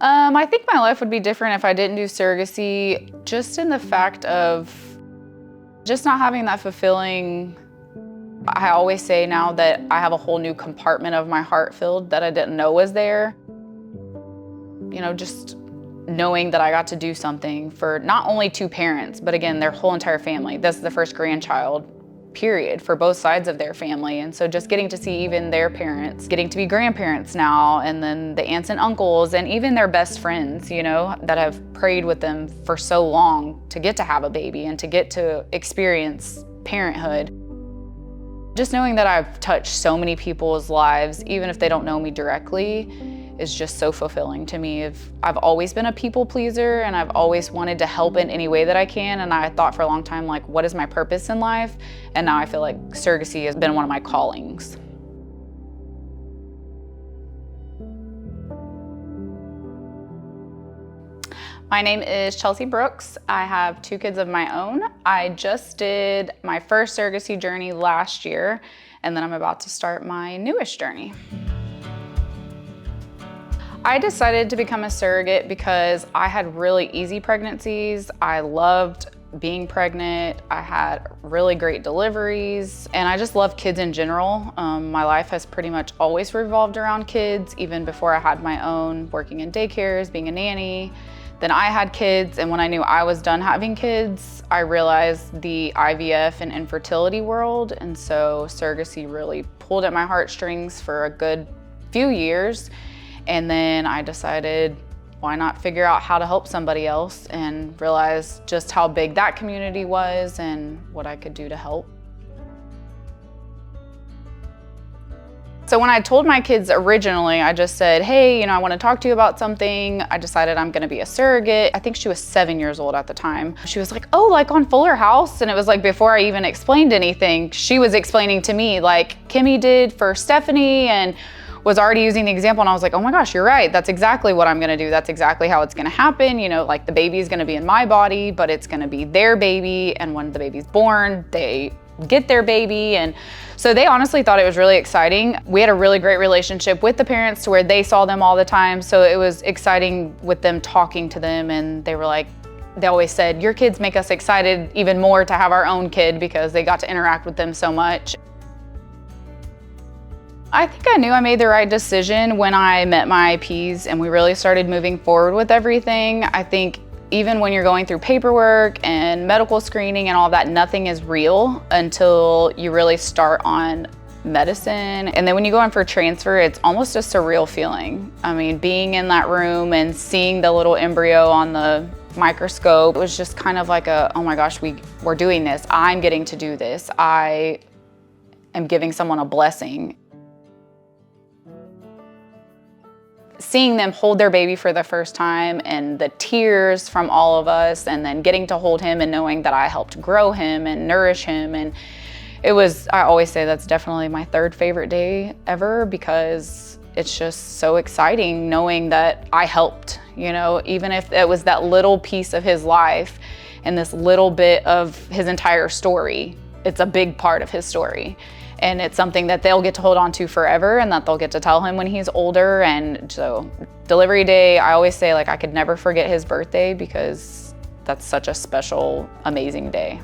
I think my life would be different if I didn't do surrogacy, just in the fact of just not having that fulfilling. I always say now that I have a whole new compartment of my heart filled that I didn't know was there. You know, just knowing that I got to do something for not only two parents, but again, their whole entire family. This is the first grandchild, period, for both sides of their family. And so just getting to see even their parents, getting to be grandparents now, and then the aunts and uncles, and even their best friends, you know, that have prayed with them for so long to get to have a baby and to get to experience parenthood. Just knowing that I've touched so many people's lives, even if they don't know me directly, is just so fulfilling to me. I've always been a people pleaser, and I've always wanted to help in any way that I can. And I thought for a long time, like, what is my purpose in life? And now I feel like surrogacy has been one of my callings. My name is Chelsea Brooks. I have two kids of my own. I just did my first surrogacy journey last year, and then I'm about to start my newest journey. I decided to become a surrogate because I had really easy pregnancies. I loved being pregnant. I had really great deliveries, and I just love kids in general. My life has pretty much always revolved around kids, even before I had my own, working in daycares, being a nanny. Then I had kids, and when I knew I was done having kids, I realized the IVF and infertility world, and so surrogacy really pulled at my heartstrings for a good few years. And then I decided, why not figure out how to help somebody else, and realize just how big that community was and what I could do to help. So when I told my kids originally, I just said, hey, you know, I want to talk to you about something. I decided I'm going to be a surrogate. I think she was 7 years old at the time. She was like, oh, like on Fuller House? And it was like, before I even explained anything, she was explaining to me like Kimmy did for Stephanie, and was already using the example. And I was like, oh my gosh, you're right. That's exactly what I'm going to do. That's exactly how it's going to happen. You know, like the baby is going to be in my body, but it's going to be their baby. And when the baby's born, they get their baby. And so they honestly thought it was really exciting. We had a really great relationship with the parents to where they saw them all the time. So it was exciting with them talking to them. And they were like, they always said, your kids make us excited even more to have our own kid, because they got to interact with them so much. I think I knew I made the right decision when I met my IPs and we really started moving forward with everything. I think even when you're going through paperwork and medical screening and all that, nothing is real until you really start on medicine. And then when you go in for transfer, it's almost a surreal feeling. I mean, being in that room and seeing the little embryo on the microscope, it was just kind of like a, oh my gosh, we're doing this. I'm getting to do this. I am giving someone a blessing. Seeing them hold their baby for the first time, and the tears from all of us, and then getting to hold him and knowing that I helped grow him and nourish him. And it was, I always say that's definitely my third favorite day ever, because it's just so exciting knowing that I helped, you know, even if it was that little piece of his life and this little bit of his entire story. It's a big part of his story. And it's something that they'll get to hold on to forever, and that they'll get to tell him when he's older. And so delivery day, I always say, like, I could never forget his birthday, because that's such a special, amazing day.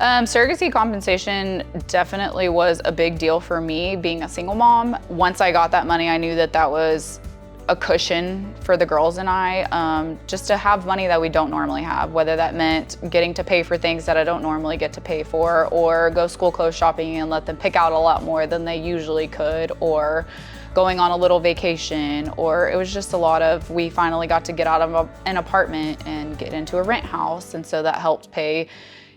Surrogacy compensation definitely was a big deal for me, being a single mom. Once I got that money, I knew that that was a cushion for the girls and I, just to have money that we don't normally have, whether that meant getting to pay for things that I don't normally get to pay for, or go school clothes shopping and let them pick out a lot more than they usually could, or going on a little vacation. Or it was just a lot of, we finally got to get out of an apartment and get into a rent house. And so that helped pay,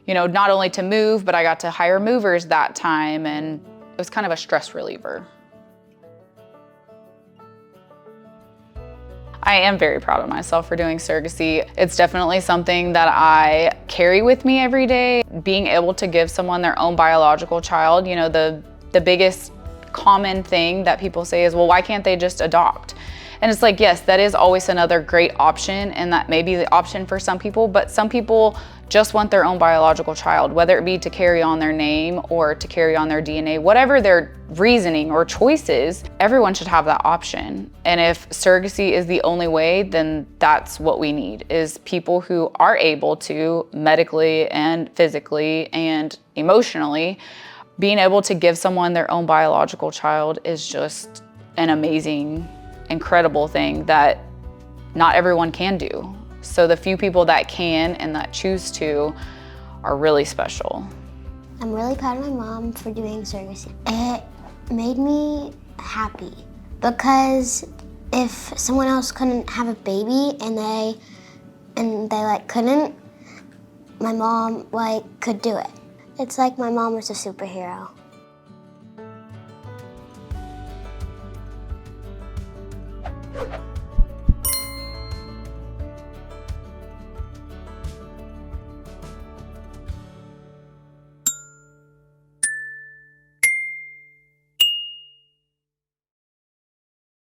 you know, not only to move, but I got to hire movers that time, and it was kind of a stress reliever. I am very proud of myself for doing surrogacy. It's definitely something that I carry with me every day. Being able to give someone their own biological child, you know, the biggest common thing that people say is, well, why can't they just adopt? And it's like, yes, that is always another great option, and that may be the option for some people, but some people just want their own biological child, whether it be to carry on their name or to carry on their DNA, whatever their reasoning or choices, everyone should have that option. And if surrogacy is the only way, then that's what we need, is people who are able to medically and physically and emotionally, being able to give someone their own biological child is just an amazing, incredible thing that not everyone can do. So the few people that can and that choose to are really special. I'm really proud of my mom for doing surrogacy. It made me happy because if someone else couldn't have a baby and they like couldn't, my mom like could do it. It's like my mom was a superhero.